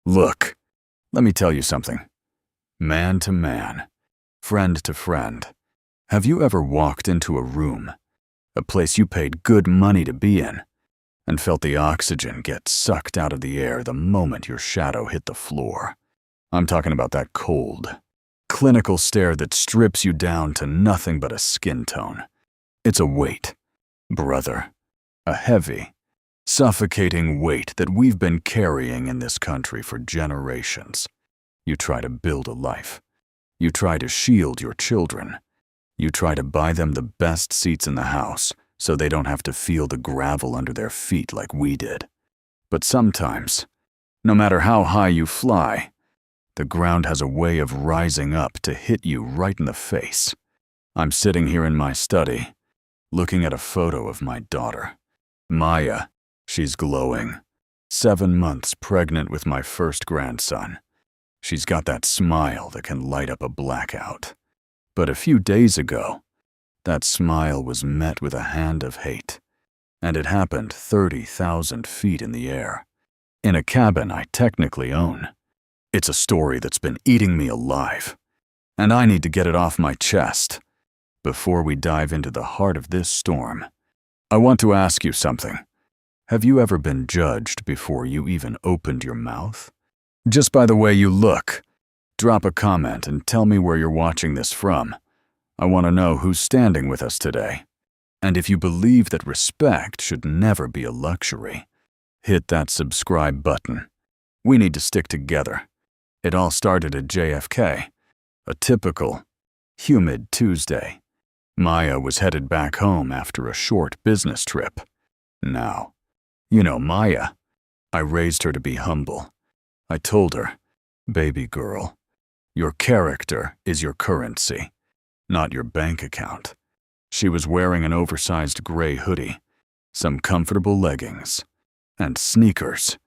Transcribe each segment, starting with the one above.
Look, let me tell you something. Man to man, friend to friend, have you ever walked into a room, a place you paid good money to be in, and felt the oxygen get sucked out of the air the moment your shadow hit the floor? I'm talking about that cold, clinical stare that strips you down to nothing but a skin tone. It's a weight, brother, a heavy, suffocating weight that we've been carrying in this country for generations. You try to build a life. You try to shield your children. You try to buy them the best seats in the house so they don't have to feel the gravel under their feet like we did. But sometimes, no matter how high you fly, the ground has a way of rising up to hit you right in the face. I'm sitting here in my study, looking at a photo of my daughter, Maya. She's glowing, 7 months pregnant with my first grandson. She's got that smile that can light up a blackout. But a few days ago, that smile was met with a hand of hate, and it happened 30,000 feet in the air, in a cabin I technically own. It's a story that's been eating me alive, and I need to get it off my chest. Before we dive into the heart of this storm, I want to ask you something. Have you ever been judged before you even opened your mouth? Just by the way you look. Drop a comment and tell me where you're watching this from. I want to know who's standing with us today. And if you believe that respect should never be a luxury, hit that subscribe button. We need to stick together. It all started at JFK, a typical, humid Tuesday. Maya was headed back home after a short business trip. Now, you know Maya. I raised her to be humble. I told her, baby girl, your character is your currency, not your bank account. She was wearing an oversized gray hoodie, some comfortable leggings, and sneakers.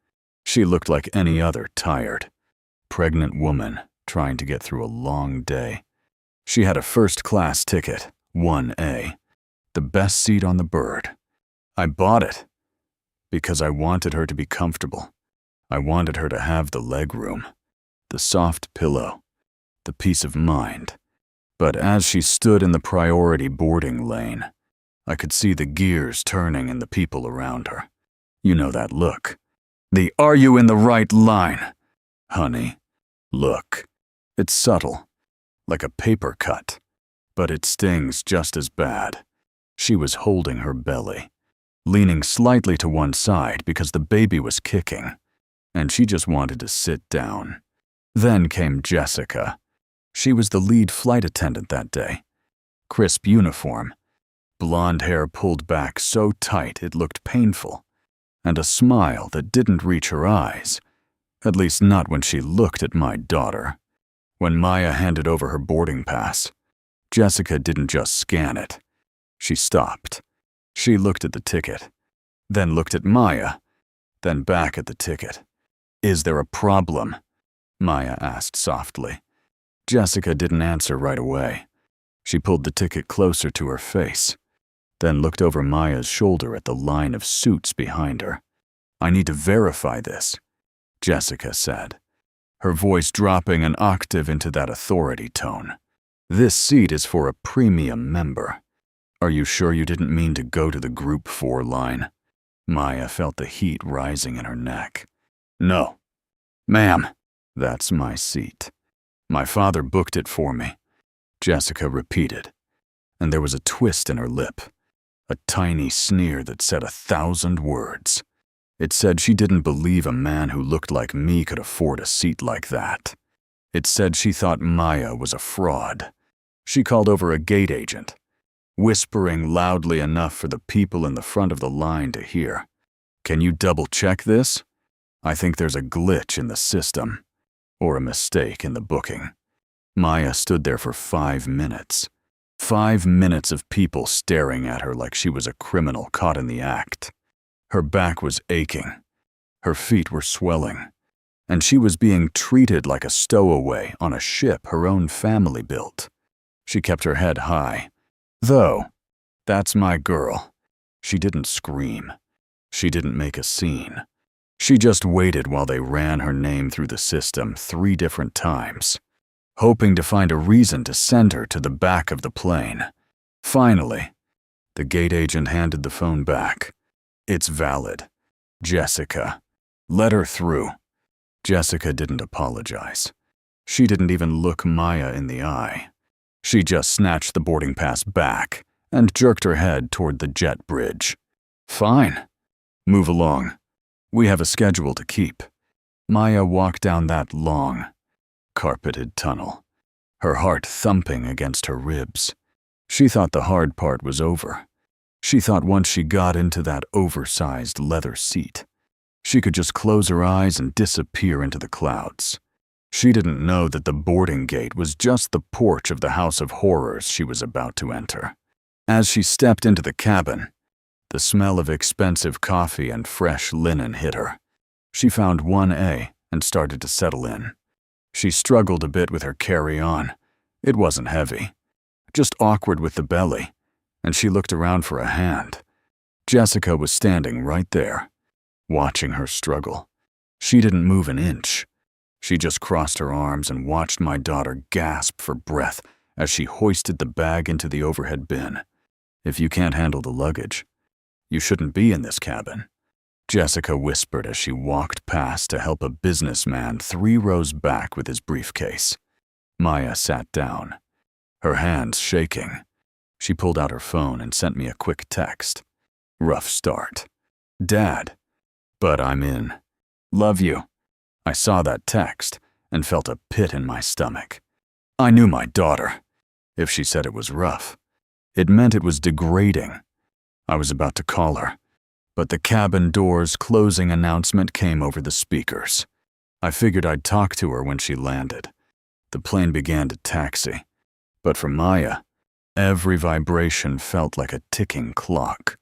She looked like any other tired, pregnant woman trying to get through a long day. She had a first-class ticket, 1A, the best seat on the bird. I bought it because I wanted her to be comfortable. I wanted her to have the legroom, the soft pillow, the peace of mind. But as she stood in the priority boarding lane, I could see the gears turning in the people around her. You know that look. The "Are you in the right line?" Honey, look. It's subtle, like a paper cut, but it stings just as bad. She was holding her belly, leaning slightly to one side because the baby was kicking, and she just wanted to sit down. Then came Jessica. She was the lead flight attendant that day. Crisp uniform, blonde hair pulled back so tight it looked painful, and a smile that didn't reach her eyes, at least not when she looked at my daughter. When Maya handed over her boarding pass, Jessica didn't just scan it. She stopped. She looked at the ticket, then looked at Maya, then back at the ticket. "Is there a problem?" Maya asked softly. Jessica didn't answer right away. She pulled the ticket closer to her face, then looked over Maya's shoulder at the line of suits behind her. "I need to verify this," Jessica said, her voice dropping an octave into that authority tone. "This seat is for a premium member. Are you sure you didn't mean to go to the Group 4 line?" Maya felt the heat rising in her neck. "No, ma'am, that's my seat. My father booked it for me," Jessica repeated, and there was a twist in her lip, a tiny sneer that said 1,000 words. It said she didn't believe a man who looked like me could afford a seat like that. It said she thought Maya was a fraud. She called over a gate agent, whispering loudly enough for the people in the front of the line to hear. "Can you double-check this? I think there's a glitch in the system, or a mistake in the booking." Maya stood there for 5 minutes. 5 minutes of people staring at her like she was a criminal caught in the act. Her back was aching. Her feet were swelling. And she was being treated like a stowaway on a ship her own family built. She kept her head high. Though, that's my girl. She didn't scream. She didn't make a scene. She just waited while they ran her name through the system 3 different times, hoping to find a reason to send her to the back of the plane. Finally, the gate agent handed the phone back. "It's valid. Jessica. Let her through." Jessica didn't apologize. She didn't even look Maya in the eye. She just snatched the boarding pass back and jerked her head toward the jet bridge. "Fine. Move along. We have a schedule to keep." Maya walked down that long, carpeted tunnel, her heart thumping against her ribs. She thought the hard part was over. She thought once she got into that oversized leather seat, she could just close her eyes and disappear into the clouds. She didn't know that the boarding gate was just the porch of the house of horrors she was about to enter. As she stepped into the cabin, the smell of expensive coffee and fresh linen hit her. She found 1A and started to settle in. She struggled a bit with her carry-on. It wasn't heavy, just awkward with the belly, and she looked around for a hand. Jessica was standing right there, watching her struggle. She didn't move an inch. She just crossed her arms and watched my daughter gasp for breath as she hoisted the bag into the overhead bin. "If you can't handle the luggage, you shouldn't be in this cabin," Jessica whispered as she walked past to help a businessman 3 rows back with his briefcase. Maya sat down, her hands shaking. She pulled out her phone and sent me a quick text. "Rough start. Dad, but I'm in. Love you." I saw that text and felt a pit in my stomach. I knew my daughter. If she said it was rough, it meant it was degrading. I was about to call her, but the cabin door's closing announcement came over the speakers. I figured I'd talk to her when she landed. The plane began to taxi, but for Maya, every vibration felt like a ticking clock.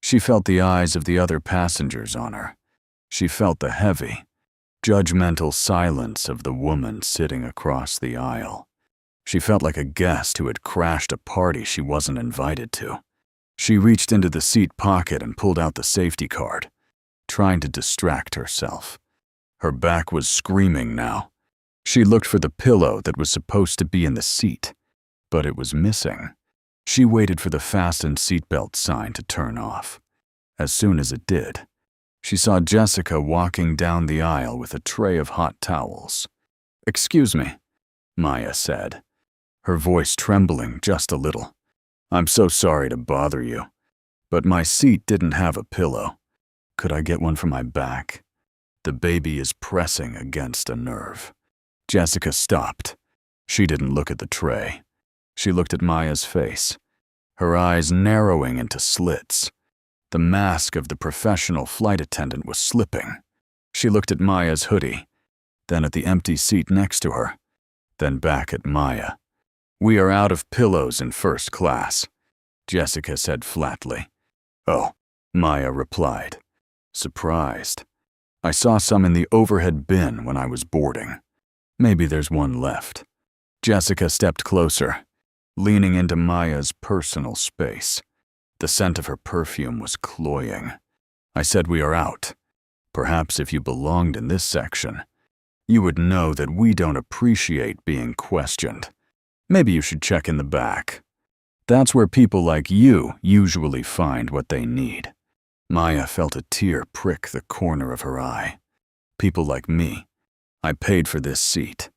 She felt the eyes of the other passengers on her. She felt the heavy, judgmental silence of the woman sitting across the aisle. She felt like a guest who had crashed a party she wasn't invited to. She reached into the seat pocket and pulled out the safety card, trying to distract herself. Her back was screaming now. She looked for the pillow that was supposed to be in the seat, but it was missing. She waited for the fastened seatbelt sign to turn off. As soon as it did, she saw Jessica walking down the aisle with a tray of hot towels. "Excuse me," Maya said, her voice trembling just a little. "I'm so sorry to bother you, but my seat didn't have a pillow. Could I get one for my back? The baby is pressing against a nerve." Jessica stopped. She didn't look at the tray. She looked at Maya's face, her eyes narrowing into slits. The mask of the professional flight attendant was slipping. She looked at Maya's hoodie, then at the empty seat next to her, then back at Maya. "We are out of pillows in first class," Jessica said flatly. "Oh," Maya replied, surprised. "I saw some in the overhead bin when I was boarding. Maybe there's one left." Jessica stepped closer, leaning into Maya's personal space. The scent of her perfume was cloying. I said, "We are out. Perhaps if you belonged in this section, you would know that we don't appreciate being questioned. Maybe you should check in the back. That's where people like you usually find what they need." Maya felt a tear prick the corner of her eye. "People like me. I paid for this seat.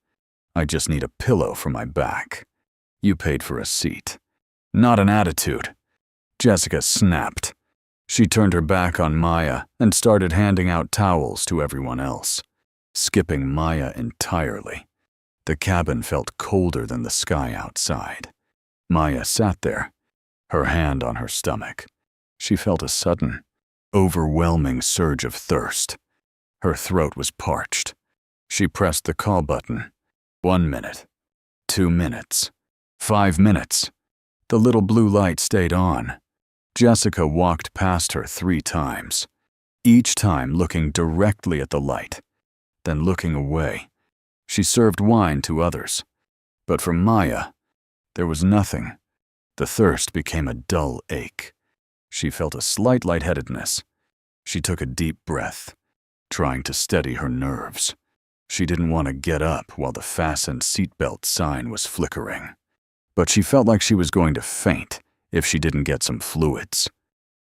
I just need a pillow for my back. You paid for a seat. Not an attitude." Jessica snapped. She turned her back on Maya and started handing out towels to everyone else, skipping Maya entirely. The cabin felt colder than the sky outside. Maya sat there, her hand on her stomach. She felt a sudden, overwhelming surge of thirst. Her throat was parched. She pressed the call button. 1 minute, 2 minutes, 5 minutes. The little blue light stayed on. Jessica walked past her 3 times, each time looking directly at the light, then looking away. She served wine to others, but for Maya, there was nothing. The thirst became a dull ache. She felt a slight lightheadedness. She took a deep breath. trying to steady her nerves. She didn't want to get up while the fastened seatbelt sign was flickering. But she felt like she was going to faint if she didn't get some fluids.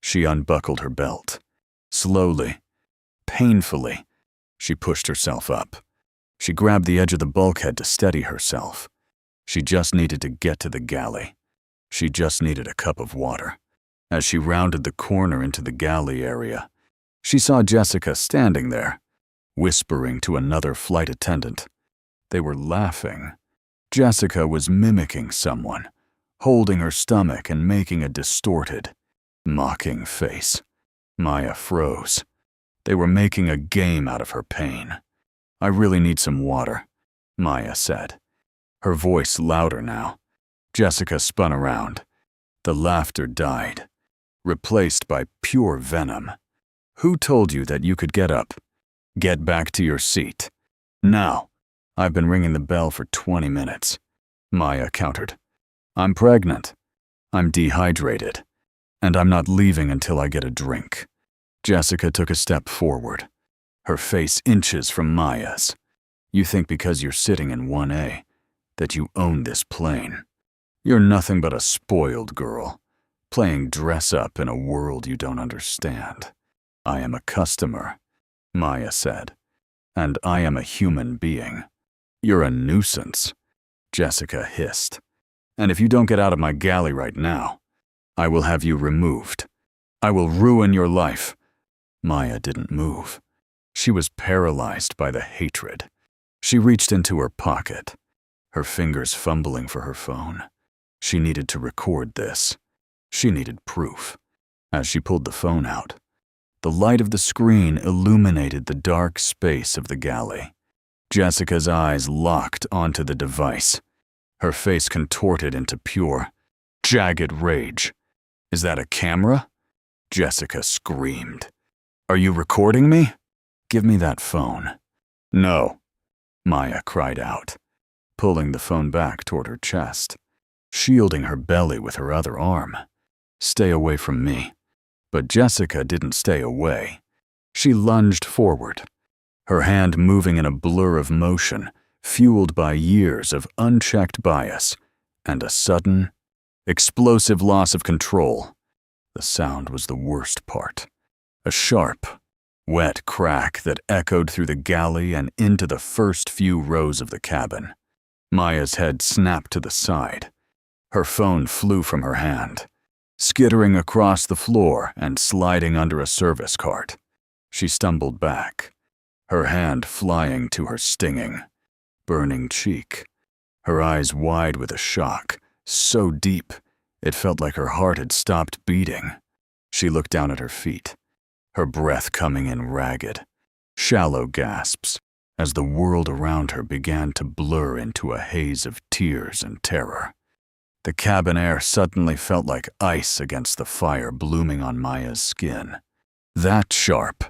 She unbuckled her belt. Slowly, painfully, she pushed herself up. She grabbed the edge of the bulkhead to steady herself. She just needed to get to the galley. She just needed a cup of water. As she rounded the corner into the galley area, she saw Jessica standing there, whispering to another flight attendant. They were laughing. Jessica was mimicking someone, holding her stomach and making a distorted, mocking face. Maya froze. They were making a game out of her pain. "I really need some water," Maya said, her voice louder now. Jessica spun around. The laughter died, replaced by pure venom. "Who told you that you could get up? Get back to your seat. Now." "I've been ringing the bell for 20 minutes, Maya countered. "I'm pregnant. I'm dehydrated. And I'm not leaving until I get a drink." Jessica took a step forward, her face inches from Maya's. "You think because you're sitting in 1A that you own this plane. You're nothing but a spoiled girl, playing dress-up in a world you don't understand. I am a customer," Maya said, "and I am a human being. You're a nuisance," Jessica hissed. "And if you don't get out of my galley right now, I will have you removed. I will ruin your life." Maya didn't move. She was paralyzed by the hatred. She reached into her pocket, her fingers fumbling for her phone. She needed to record this. She needed proof. As she pulled the phone out, the light of the screen illuminated the dark space of the galley. Jessica's eyes locked onto the device, her face contorted into pure, jagged rage. "Is that a camera?" Jessica screamed. "Are you recording me? Give me that phone." "No," Maya cried out, pulling the phone back toward her chest, shielding her belly with her other arm. "Stay away from me." But Jessica didn't stay away. She lunged forward, her hand moving in a blur of motion, fueled by years of unchecked bias and a sudden, explosive loss of control. The sound was the worst part. A sharp, wet crack that echoed through the galley and into the first few rows of the cabin. Maya's head snapped to the side. Her phone flew from her hand, skittering across the floor and sliding under a service cart. She stumbled back, her hand flying to her stinging, burning cheek, her eyes wide with a shock, so deep it felt like her heart had stopped beating. She looked down at her feet, her breath coming in ragged, shallow gasps as the world around her began to blur into a haze of tears and terror. The cabin air suddenly felt like ice against the fire blooming on Maya's skin. That sharp,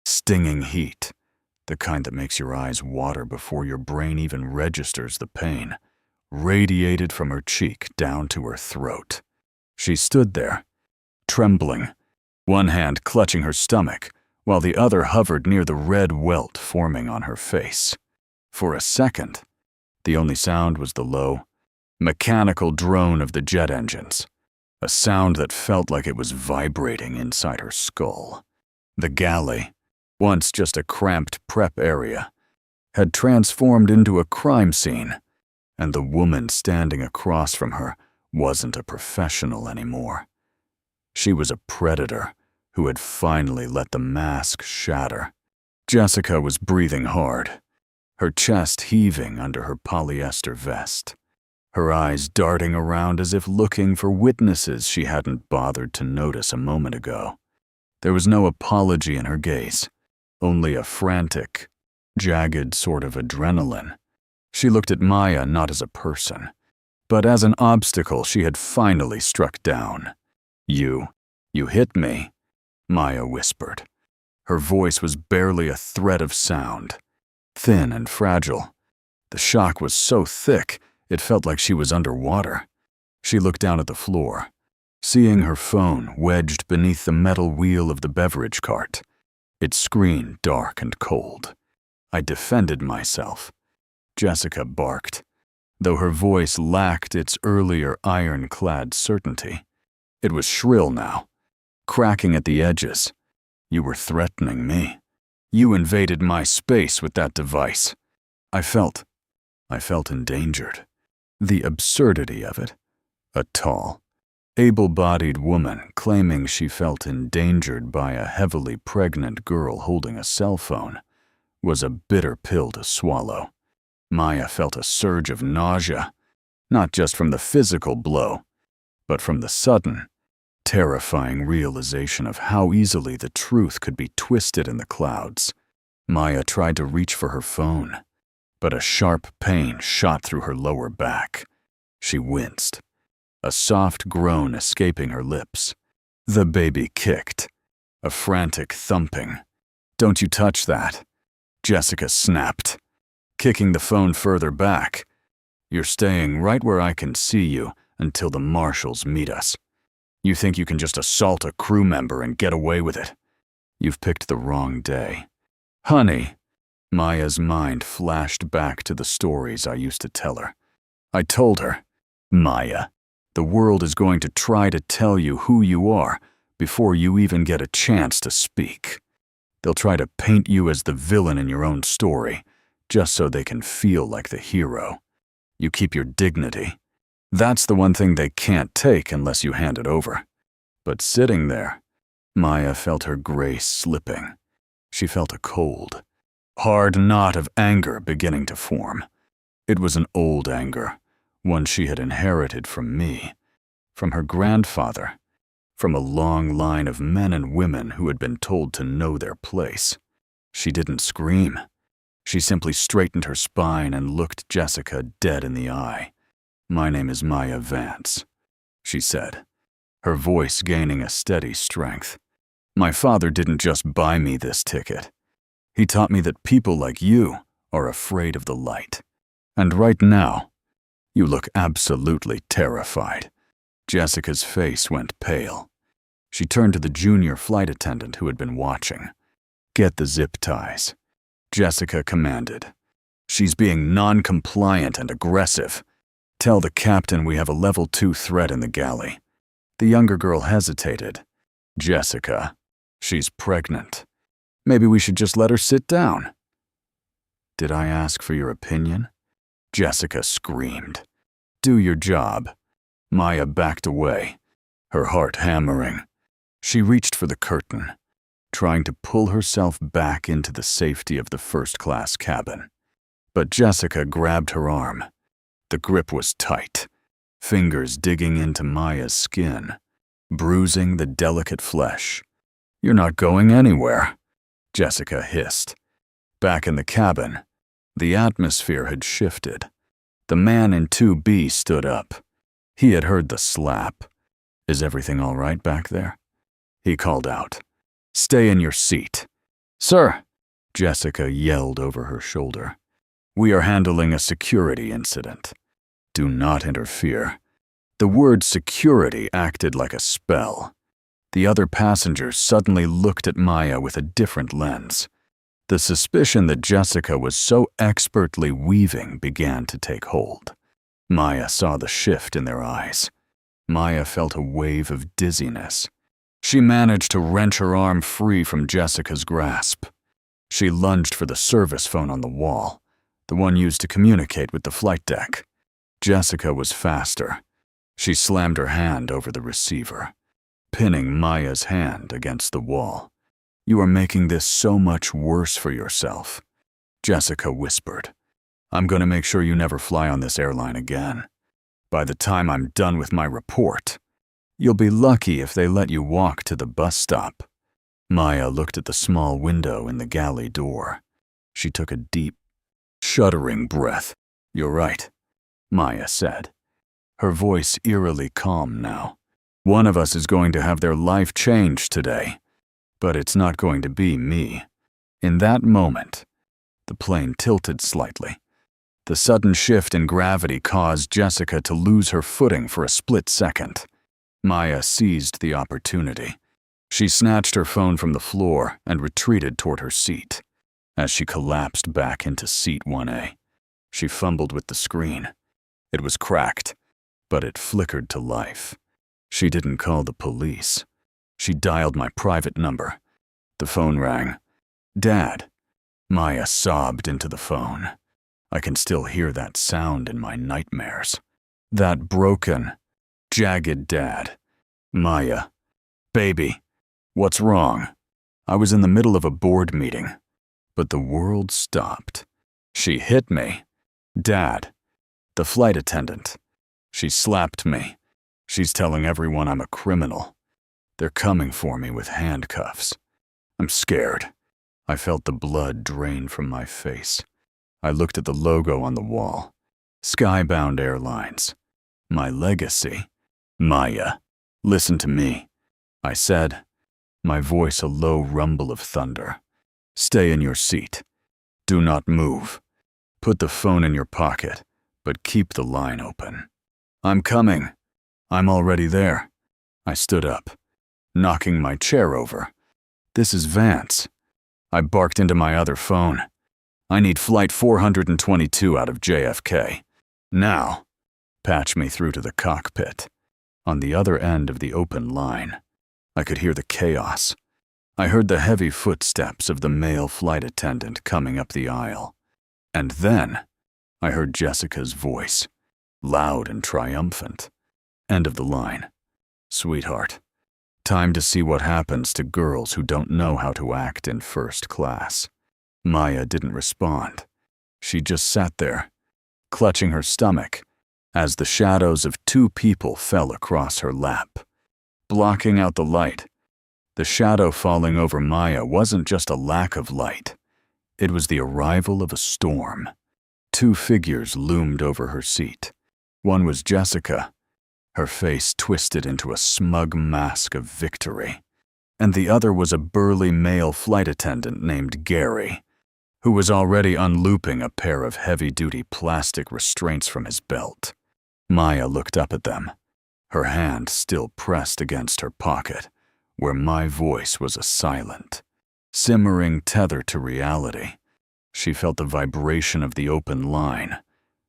stinging heat, the kind that makes your eyes water before your brain even registers the pain, radiated from her cheek down to her throat. She stood there, trembling, one hand clutching her stomach, while the other hovered near the red welt forming on her face. For a second, the only sound was the low, mechanical drone of the jet engines, a sound that felt like it was vibrating inside her skull. The galley, once just a cramped prep area, had transformed into a crime scene, and the woman standing across from her wasn't a professional anymore. She was a predator who had finally let the mask shatter. Jessica was breathing hard, her chest heaving under her polyester vest, her eyes darting around as if looking for witnesses she hadn't bothered to notice a moment ago. There was no apology in her gaze, only a frantic, jagged sort of adrenaline. She looked at Maya not as a person, but as an obstacle she had finally struck down. You hit me," Maya whispered. Her voice was barely a thread of sound, thin and fragile. The shock was so thick, it felt like she was underwater. She looked down at the floor, seeing her phone wedged beneath the metal wheel of the beverage cart. Its screen dark and cold. I defended myself. Jessica barked, though her voice lacked its earlier ironclad certainty. It was shrill now, cracking at the edges. You were threatening me. You invaded my space with that device. I felt endangered. The absurdity of it. A tall, able-bodied woman claiming she felt endangered by a heavily pregnant girl holding a cell phone was a bitter pill to swallow. Maya felt a surge of nausea, not just from the physical blow, but from the sudden, terrifying realization of how easily the truth could be twisted in the clouds. Maya tried to reach for her phone, but a sharp pain shot through her lower back. She winced, a soft groan escaping her lips. The baby kicked, a frantic thumping. "Don't you touch that," Jessica snapped, kicking the phone further back. "You're staying right where I can see you until the marshals meet us. You think you can just assault a crew member and get away with it? You've picked the wrong day." "Honey," Maya's mind flashed back to the stories I used to tell her. I told her, "Maya, the world is going to try to tell you who you are before you even get a chance to speak. They'll try to paint you as the villain in your own story, just so they can feel like the hero. You keep your dignity. That's the one thing they can't take unless you hand it over." But sitting there, Maya felt her grace slipping. She felt a cold, hard knot of anger beginning to form. It was an old anger, one she had inherited from me, from her grandfather, from a long line of men and women who had been told to know their place. She didn't scream. She simply straightened her spine and looked Jessica dead in the eye. "My name is Maya Vance," she said, her voice gaining a steady strength. "My father didn't just buy me this ticket. He taught me that people like you are afraid of the light. And right now, you look absolutely terrified." Jessica's face went pale. She turned to the junior flight attendant who had been watching. "Get the zip ties," Jessica commanded. "She's being non-compliant and aggressive. Tell the captain we have a level 2 threat in the galley." The younger girl hesitated. "Jessica, she's pregnant. Maybe we should just let her sit down." "Did I ask for your opinion?" Jessica screamed. "Do your job." Maya backed away, her heart hammering. She reached for the curtain, trying to pull herself back into the safety of the first-class cabin. But Jessica grabbed her arm. The grip was tight, fingers digging into Maya's skin, bruising the delicate flesh. "You're not going anywhere," Jessica hissed. Back in the cabin, the atmosphere had shifted. The man in 2B stood up. He had heard the slap. "Is everything all right back there?" He called out. "Stay in your seat." "Sir," Jessica yelled over her shoulder. "We are handling a security incident. Do not interfere." The word security acted like a spell. The other passengers suddenly looked at Maya with a different lens. The suspicion that Jessica was so expertly weaving began to take hold. Maya saw the shift in their eyes. Maya felt a wave of dizziness. She managed to wrench her arm free from Jessica's grasp. She lunged for the service phone on the wall, the one used to communicate with the flight deck. Jessica was faster. She slammed her hand over the receiver, pinning Maya's hand against the wall. "You are making this so much worse for yourself," Jessica whispered. "I'm going to make sure you never fly on this airline again. By the time I'm done with my report, you'll be lucky if they let you walk to the bus stop." Maya looked at the small window in the galley door. She took a deep, shuddering breath. "You're right," Maya said, her voice eerily calm now. "One of us is going to have their life changed today, but it's not going to be me." In that moment, the plane tilted slightly. The sudden shift in gravity caused Jessica to lose her footing for a split second. Maya seized the opportunity. She snatched her phone from the floor and retreated toward her seat. As she collapsed back into seat 1A, she fumbled with the screen. It was cracked, but it flickered to life. She didn't call the police. She dialed my private number. The phone rang. "Dad." Maya sobbed into the phone. I can still hear that sound in my nightmares. That broken, jagged dad. "Maya. Baby. What's wrong?" I was in the middle of a board meeting, but the world stopped. She hit me. "Dad." The flight attendant. She slapped me. She's telling everyone I'm a criminal. They're coming for me with handcuffs. I'm scared. I felt the blood drain from my face. I looked at the logo on the wall. Skybound Airlines. My legacy. "Maya, listen to me," I said, my voice a low rumble of thunder. "Stay in your seat. Do not move. Put the phone in your pocket, but keep the line open." "I'm coming. I'm already there." I stood up, knocking my chair over. "This is Vance." I barked into my other phone. "I need flight 422 out of JFK. Now." Patch me through to the cockpit. On the other end of the open line, I could hear the chaos. I heard the heavy footsteps of the male flight attendant coming up the aisle. And then, I heard Jessica's voice, loud and triumphant. End of the line. "Sweetheart, time to see what happens to girls who don't know how to act in first class." Maya didn't respond. She just sat there, clutching her stomach, as the shadows of two people fell across her lap, blocking out the light. The shadow falling over Maya wasn't just a lack of light. It was the arrival of a storm. Two figures loomed over her seat. One was Jessica, her face twisted into a smug mask of victory. And the other was a burly male flight attendant named Gary, who was already unlooping a pair of heavy-duty plastic restraints from his belt. Maya looked up at them, her hand still pressed against her pocket, where my voice was a silent, simmering tether to reality. She felt the vibration of the open line,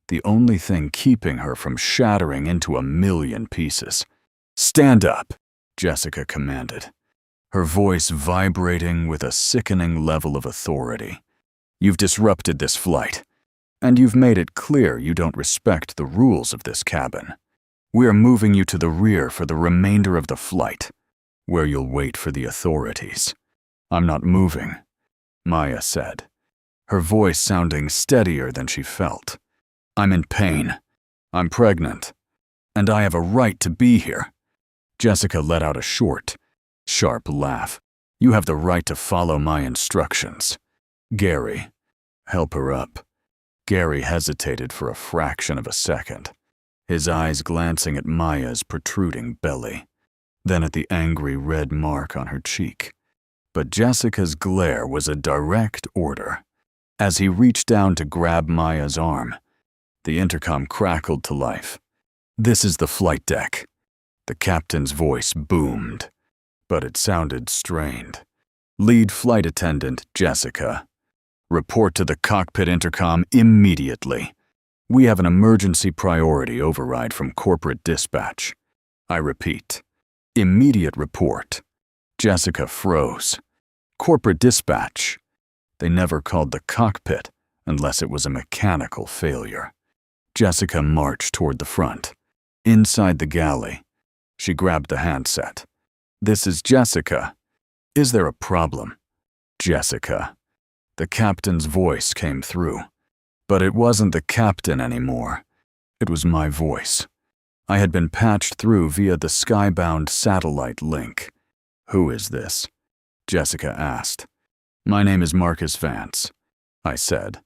the only thing keeping her from shattering into a million pieces. "Stand up," Jessica commanded, her voice vibrating with a sickening level of authority. "You've disrupted this flight, and you've made it clear you don't respect the rules of this cabin. We're moving you to the rear for the remainder of the flight, where you'll wait for the authorities." "I'm not moving," Maya said, her voice sounding steadier than she felt. "I'm in pain. I'm pregnant. And I have a right to be here." Jessica let out a short, sharp laugh. "You have the right to follow my instructions." "Gary, help her up." Gary hesitated for a fraction of a second, his eyes glancing at Maya's protruding belly, then at the angry red mark on her cheek. But Jessica's glare was a direct order. As he reached down to grab Maya's arm, the intercom crackled to life. "This is the flight deck." The captain's voice boomed, but it sounded strained. "Lead flight attendant Jessica. Report to the cockpit intercom immediately. We have an emergency priority override from corporate dispatch. I repeat, immediate report." Jessica froze. Corporate dispatch. They never called the cockpit unless it was a mechanical failure. Jessica marched toward the front. Inside the galley, she grabbed the handset. "This is Jessica. Is there a problem?" "Jessica." The captain's voice came through. But it wasn't the captain anymore. It was my voice. I had been patched through via the skybound satellite link. "Who is this?" Jessica asked. "My name is Marcus Vance," I said,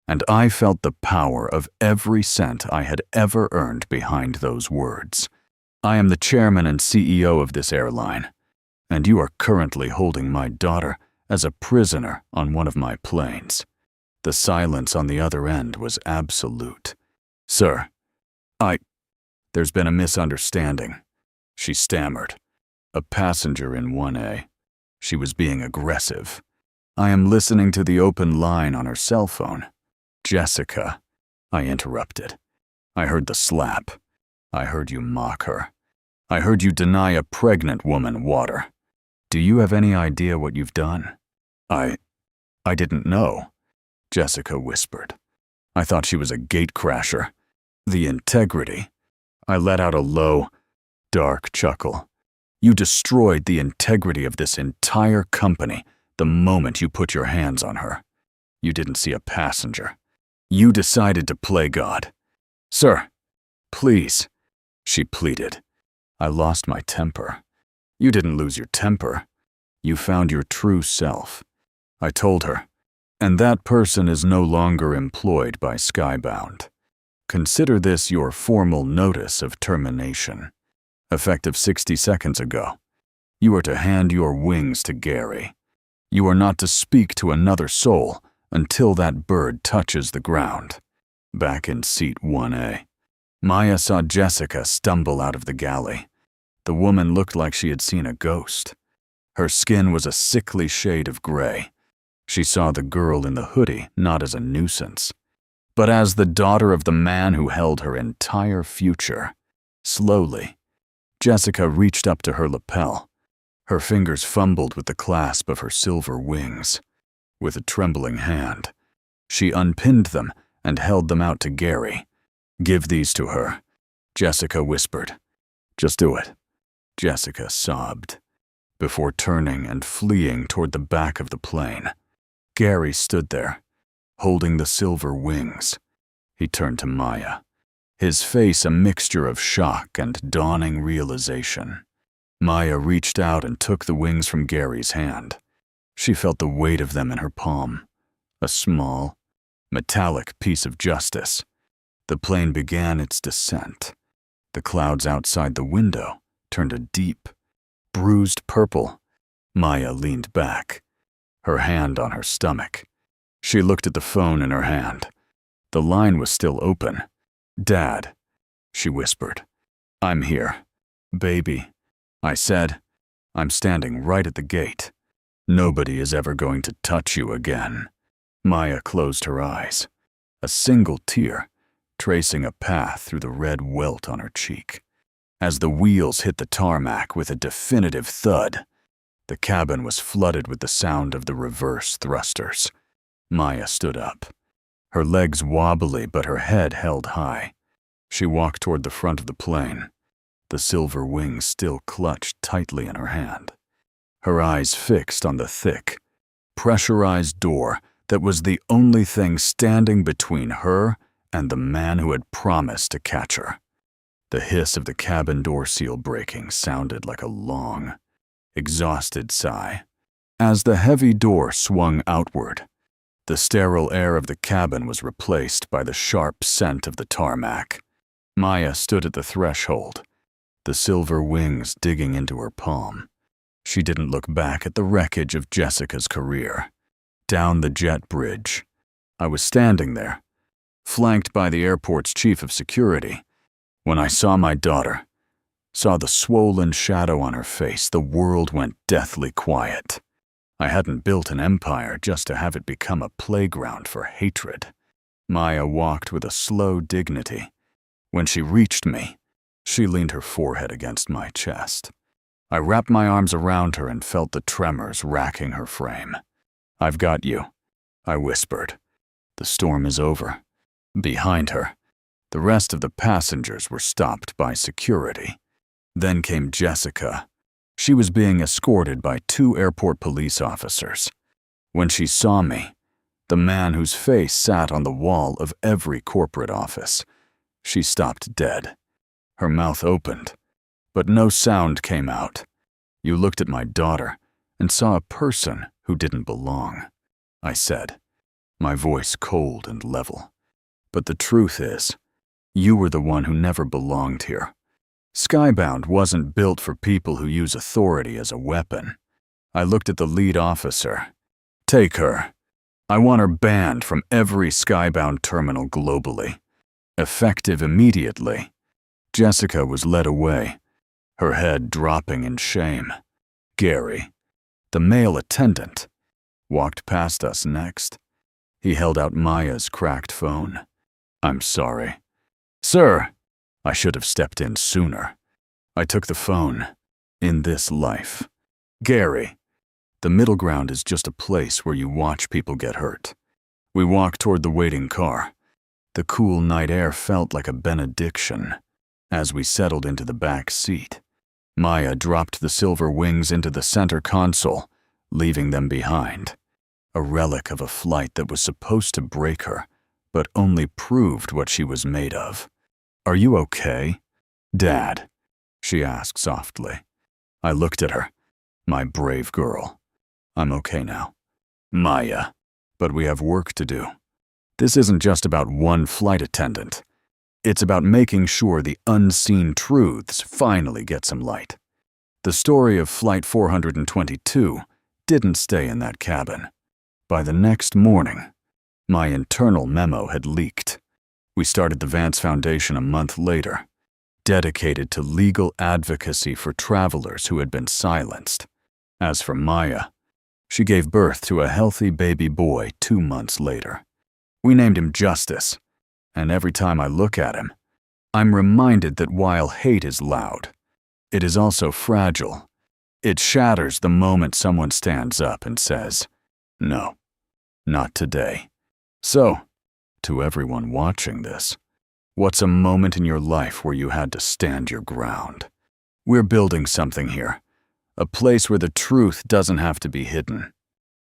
and I felt the power of every cent I had ever earned behind those words. "I am the chairman and CEO of this airline, and you are currently holding my daughter as a prisoner on one of my planes." The silence on the other end was absolute. "Sir, there's been a misunderstanding," she stammered. A passenger in 1A. She was being aggressive. I am listening to the open line on her cell phone. Jessica, I interrupted. I heard the slap. I heard you mock her. I heard you deny a pregnant woman water. Do you have any idea what you've done? I didn't know, Jessica whispered. I thought she was a gatecrasher. The integrity. I let out a low, dark chuckle. You destroyed the integrity of this entire company the moment you put your hands on her. You didn't see a passenger. You decided to play God. Sir, please, she pleaded. I lost my temper. You didn't lose your temper. You found your true self. I told her, and that person is no longer employed by Skybound. Consider this your formal notice of termination. Effective 60 seconds ago. You are to hand your wings to Gary. You are not to speak to another soul until that bird touches the ground. Back in seat 1A. Maya saw Jessica stumble out of the galley. The woman looked like she had seen a ghost. Her skin was a sickly shade of gray. She saw the girl in the hoodie not as a nuisance, but as the daughter of the man who held her entire future. Slowly, Jessica reached up to her lapel. Her fingers fumbled with the clasp of her silver wings. With a trembling hand, she unpinned them and held them out to Gary. Give these to her, Jessica whispered. Just do it, Jessica sobbed. Before turning and fleeing toward the back of the plane, Gary stood there, holding the silver wings. He turned to Maya, his face a mixture of shock and dawning realization. Maya reached out and took the wings from Gary's hand. She felt the weight of them in her palm, a small, metallic piece of justice. The plane began its descent. The clouds outside the window turned a deep, bruised purple. Maya leaned back, her hand on her stomach. She looked at the phone in her hand. The line was still open. Dad, she whispered. I'm here. Baby, I said. I'm standing right at the gate. Nobody is ever going to touch you again. Maya closed her eyes, a single tear tracing a path through the red welt on her cheek. As the wheels hit the tarmac with a definitive thud, the cabin was flooded with the sound of the reverse thrusters. Maya stood up, her legs wobbly but her head held high. She walked toward the front of the plane, the silver wings still clutched tightly in her hand. Her eyes fixed on the thick, pressurized door that was the only thing standing between her and the man who had promised to catch her. The hiss of the cabin door seal breaking sounded like a long, exhausted sigh. As the heavy door swung outward, the sterile air of the cabin was replaced by the sharp scent of the tarmac. Maya stood at the threshold, the silver wings digging into her palm. She didn't look back at the wreckage of Jessica's career. Down the jet bridge, I was standing there, flanked by the airport's chief of security. When I saw my daughter, saw the swollen shadow on her face, the world went deathly quiet. I hadn't built an empire just to have it become a playground for hatred. Maya walked with a slow dignity. When she reached me, she leaned her forehead against my chest. I wrapped my arms around her and felt the tremors racking her frame. I've got you, I whispered. The storm is over. Behind her, the rest of the passengers were stopped by security. Then came Jessica. She was being escorted by 2 airport police officers. When she saw me, the man whose face sat on the wall of every corporate office, she stopped dead. Her mouth opened, but no sound came out. You looked at my daughter and saw a person who didn't belong, I said, my voice cold and level. But the truth is, you were the one who never belonged here. Skybound wasn't built for people who use authority as a weapon. I looked at the lead officer. Take her. I want her banned from every Skybound terminal globally. Effective immediately. Jessica was led away. her head dropping in shame. Gary, the male attendant, walked past us next. He held out Maya's cracked phone. "I'm sorry. Sir, I should have stepped in sooner. I took the phone. In this life. Gary, the middle ground is just a place where you watch people get hurt." We walked toward the waiting car. The cool night air felt like a benediction. As we settled into the back seat, Maya dropped the silver wings into the center console, leaving them behind. A relic of a flight that was supposed to break her, but only proved what she was made of. "Are you okay, Dad?" she asked softly. I looked at her. "My brave girl. I'm okay now. Maya, but we have work to do. This isn't just about one flight attendant. It's about making sure the unseen truths finally get some light." The story of Flight 422 didn't stay in that cabin. By the next morning, my internal memo had leaked. We started the Vance Foundation a month later, dedicated to legal advocacy for travelers who had been silenced. As for Maya, she gave birth to a healthy baby boy 2 months later. We named him Justice, and every time I look at him, I'm reminded that while hate is loud, it is also fragile. It shatters the moment someone stands up and says, "No, not today." So, to everyone watching this, what's a moment in your life where you had to stand your ground? We're building something here, a place where the truth doesn't have to be hidden.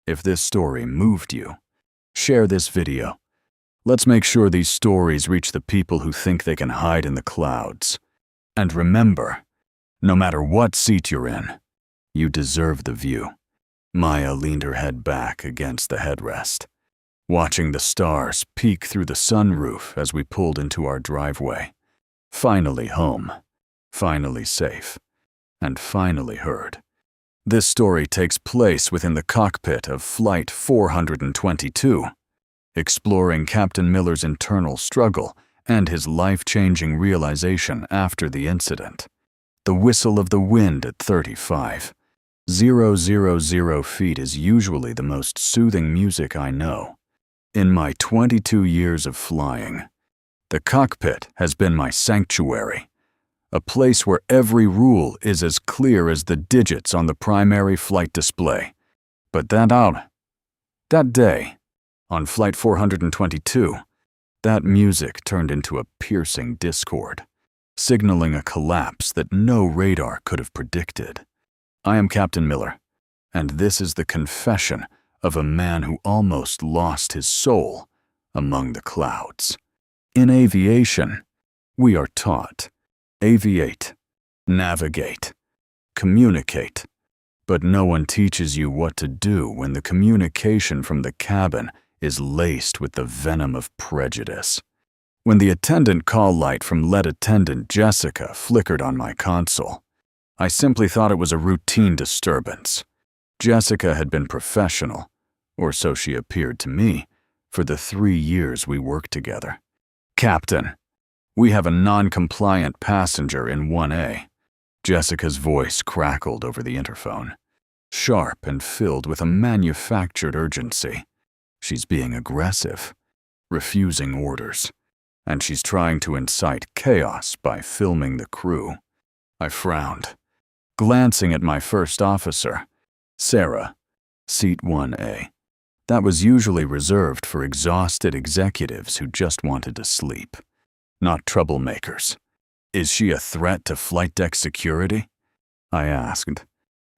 If this story moved you, share this video. Let's make sure these stories reach the people who think they can hide in the clouds. And remember, no matter what seat you're in, you deserve the view. Maya leaned her head back against the headrest, watching the stars peek through the sunroof as we pulled into our driveway. Finally home, finally safe, and finally heard. This story takes place within the cockpit of Flight 422, exploring Captain Miller's internal struggle and his life-changing realization after the incident. The whistle of the wind at 35,000 feet is usually the most soothing music I know. In my 22 years of flying, the cockpit has been my sanctuary, a place where every rule is as clear as the digits on the primary flight display. But that day, on Flight 422, that music turned into a piercing discord, signaling a collapse that no radar could have predicted. I am Captain Miller, and this is the confession of a man who almost lost his soul among the clouds. In aviation, we are taught: aviate, navigate, communicate, but no one teaches you what to do when the communication from the cabin is laced with the venom of prejudice. When the attendant call light from lead attendant Jessica flickered on my console, I simply thought it was a routine disturbance. Jessica had been professional, or so she appeared to me, for the 3 years we worked together. "Captain, we have a non-compliant passenger in 1A. Jessica's voice crackled over the interphone, sharp and filled with a manufactured urgency. She's being aggressive, refusing orders, and she's trying to incite chaos by filming the crew. I frowned, glancing at my first officer, Sarah, seat 1A. That was usually reserved for exhausted executives who just wanted to sleep, not troublemakers. "Is she a threat to flight deck security?" I asked,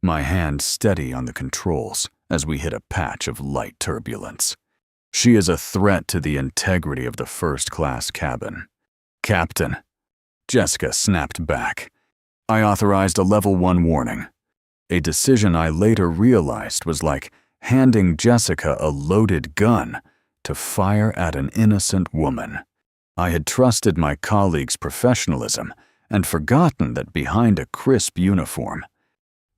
my hand steady on the controls as we hit a patch of light turbulence. "She is a threat to the integrity of the first-class cabin." "Captain," Jessica snapped back, "I authorized a level 1 warning." A decision I later realized was like handing Jessica a loaded gun to fire at an innocent woman. I had trusted my colleague's professionalism and forgotten that behind a crisp uniform,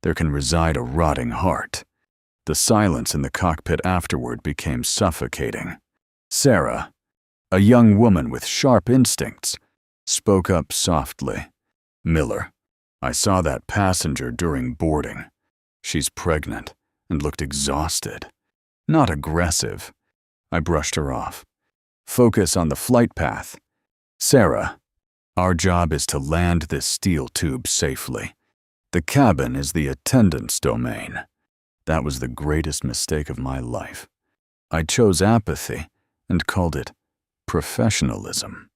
there can reside a rotting heart. The silence in the cockpit afterward became suffocating. Sarah, a young woman with sharp instincts, spoke up softly. "Miller, I saw that passenger during boarding. She's pregnant and looked exhausted, not aggressive. I brushed her off. Focus on the flight path. Sarah, our job is to land this steel tube safely. The cabin is the attendant's domain. That was the greatest mistake of my life. I chose apathy and called it professionalism.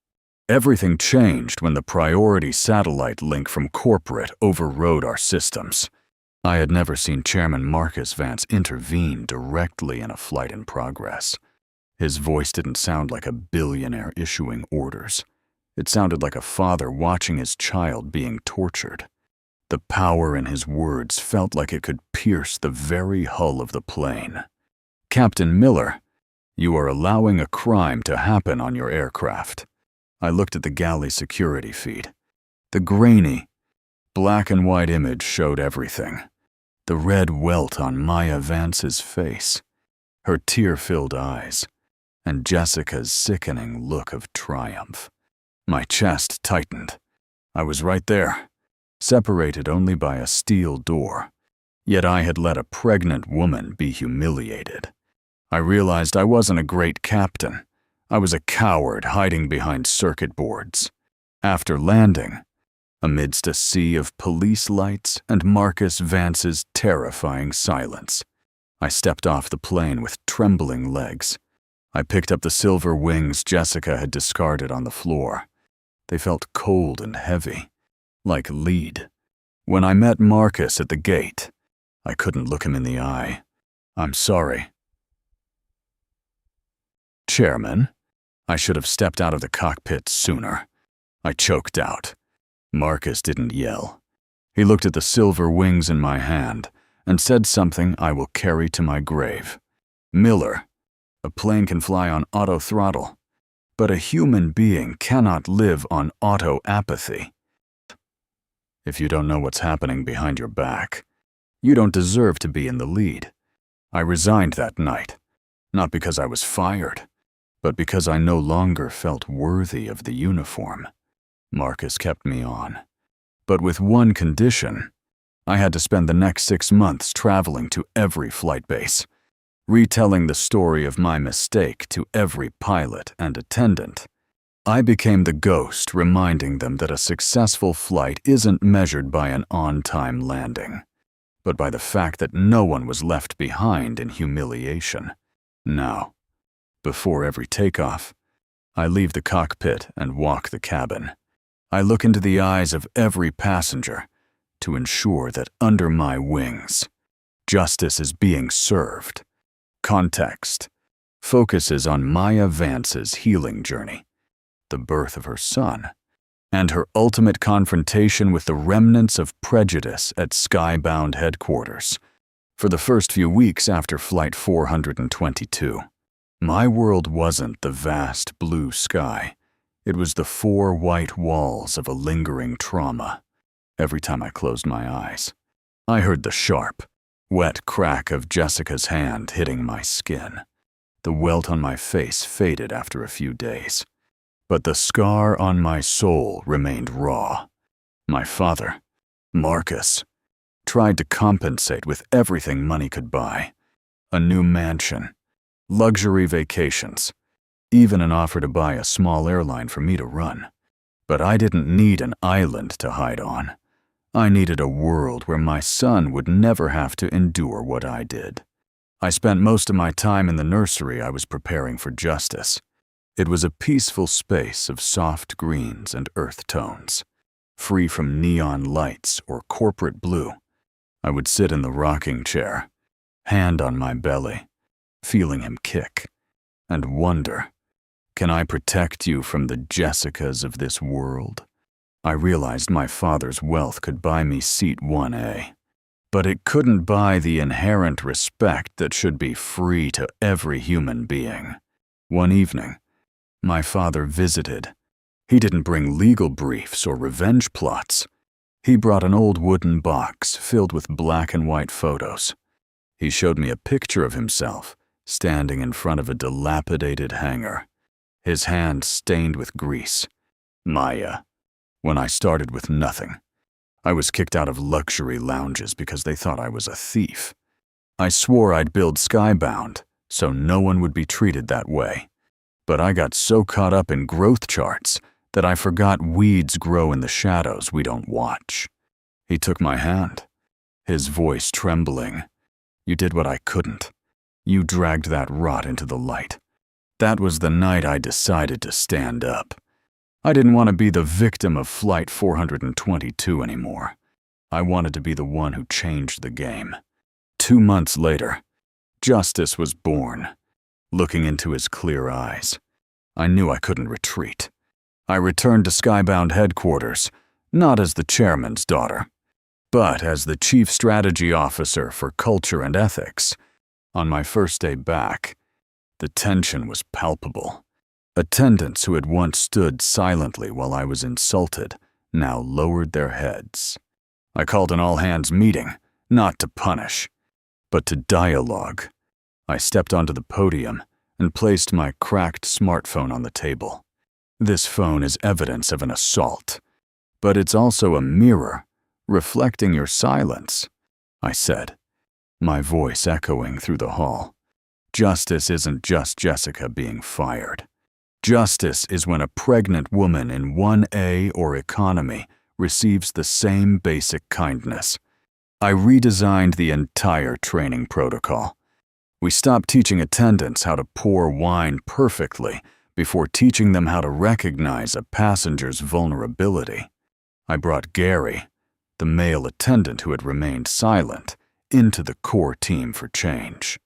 Everything changed when the priority satellite link from corporate overrode our systems. I had never seen Chairman Marcus Vance intervene directly in a flight in progress. His voice didn't sound like a billionaire issuing orders. It sounded like a father watching his child being tortured. The power in his words felt like it could pierce the very hull of the plane. Captain Miller, you are allowing a crime to happen on your aircraft. I looked at the galley security feed. The grainy, black and white image showed everything. The red welt on Maya Vance's face, her tear-filled eyes, and Jessica's sickening look of triumph. My chest tightened. I was right there, separated only by a steel door. Yet I had let a pregnant woman be humiliated. I realized I wasn't a great captain. I was a coward hiding behind circuit boards. After landing, amidst a sea of police lights and Marcus Vance's terrifying silence, I stepped off the plane with trembling legs. I picked up the silver wings Jessica had discarded on the floor. They felt cold and heavy, like lead. When I met Marcus at the gate, I couldn't look him in the eye. I'm sorry. Chairman, I should have stepped out of the cockpit sooner. I choked out. Marcus didn't yell. He looked at the silver wings in my hand and said something I will carry to my grave. Miller, a plane can fly on auto throttle, but a human being cannot live on auto apathy. If you don't know what's happening behind your back, you don't deserve to be in the lead. I resigned that night, not because I was fired, but because I no longer felt worthy of the uniform. Marcus kept me on, but with one condition. I had to spend the next 6 months traveling to every flight base, retelling the story of my mistake to every pilot and attendant. I became the ghost reminding them that a successful flight isn't measured by an on-time landing, but by the fact that no one was left behind in humiliation. Now, before every takeoff, I leave the cockpit and walk the cabin. I look into the eyes of every passenger to ensure that under my wings, justice is being served. Context focuses on Maya Vance's healing journey, the birth of her son, and her ultimate confrontation with the remnants of prejudice at Skybound headquarters. For the first few weeks after Flight 422, my world wasn't the vast blue sky. It was the 4 white walls of a lingering trauma. Every time I closed my eyes, I heard the sharp, wet crack of Jessica's hand hitting my skin. The welt on my face faded after a few days, but the scar on my soul remained raw. My father, Marcus, tried to compensate with everything money could buy. A new mansion, luxury vacations, even an offer to buy a small airline for me to run. But I didn't need an island to hide on. I needed a world where my son would never have to endure what I did. I spent most of my time in the nursery I was preparing for justice. It was a peaceful space of soft greens and earth tones, free from neon lights or corporate blue. I would sit in the rocking chair, hand on my belly, feeling him kick, and wonder, can I protect you from the Jessicas of this world? I realized my father's wealth could buy me seat 1A, but it couldn't buy the inherent respect that should be free to every human being. One evening, my father visited. He didn't bring legal briefs or revenge plots. He brought an old wooden box filled with black and white photos. He showed me a picture of himself standing in front of a dilapidated hangar, his hand stained with grease. Maya, when I started with nothing, I was kicked out of luxury lounges because they thought I was a thief. I swore I'd build Skybound so no one would be treated that way. But I got so caught up in growth charts that I forgot weeds grow in the shadows we don't watch. He took my hand, his voice trembling. You did what I couldn't. You dragged that rot into the light. That was the night I decided to stand up. I didn't want to be the victim of Flight 422 anymore. I wanted to be the one who changed the game. 2 months later, Justice was born. Looking into his clear eyes, I knew I couldn't retreat. I returned to Skybound headquarters, not as the chairman's daughter, but as the chief strategy officer for culture and ethics. On my first day back, the tension was palpable. Attendants who had once stood silently while I was insulted now lowered their heads. I called an all-hands meeting, not to punish, but to dialogue. I stepped onto the podium and placed my cracked smartphone on the table. This phone is evidence of an assault, but it's also a mirror reflecting your silence, I said, my voice echoing through the hall. Justice isn't just Jessica being fired. Justice is when a pregnant woman in 1A or economy receives the same basic kindness. I redesigned the entire training protocol. We stopped teaching attendants how to pour wine perfectly before teaching them how to recognize a passenger's vulnerability. I brought Gary, the male attendant who had remained silent, into the core team for change.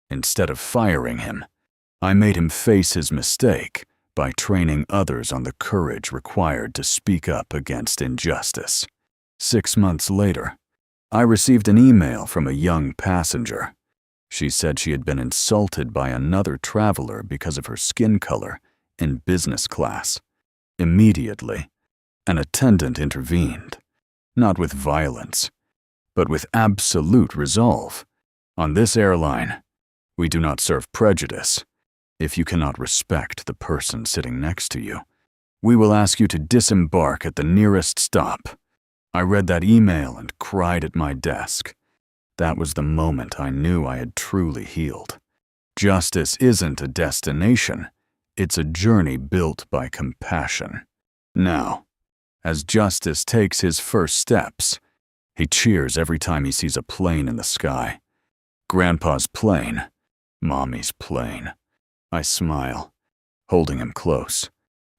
Instead of firing him, I made him face his mistake by training others on the courage required to speak up against injustice. 6 months later, I received an email from a young passenger. She said she had been insulted by another traveler because of her skin color in business class. Immediately, an attendant intervened, not with violence, but with absolute resolve. On this airline, we do not serve prejudice. If you cannot respect the person sitting next to you, we will ask you to disembark at the nearest stop. I read that email and cried at my desk. That was the moment I knew I had truly healed. Justice isn't a destination. It's a journey built by compassion. Now, as Justice takes his first steps, he cheers every time he sees a plane in the sky. Grandpa's plane, Mommy's plane. I smile, holding him close.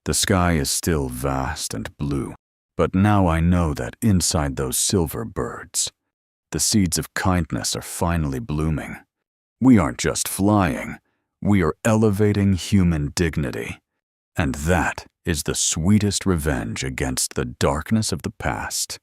The sky is still vast and blue, but now I know that inside those silver birds, the seeds of kindness are finally blooming. We aren't just flying, we are elevating human dignity. And that is the sweetest revenge against the darkness of the past.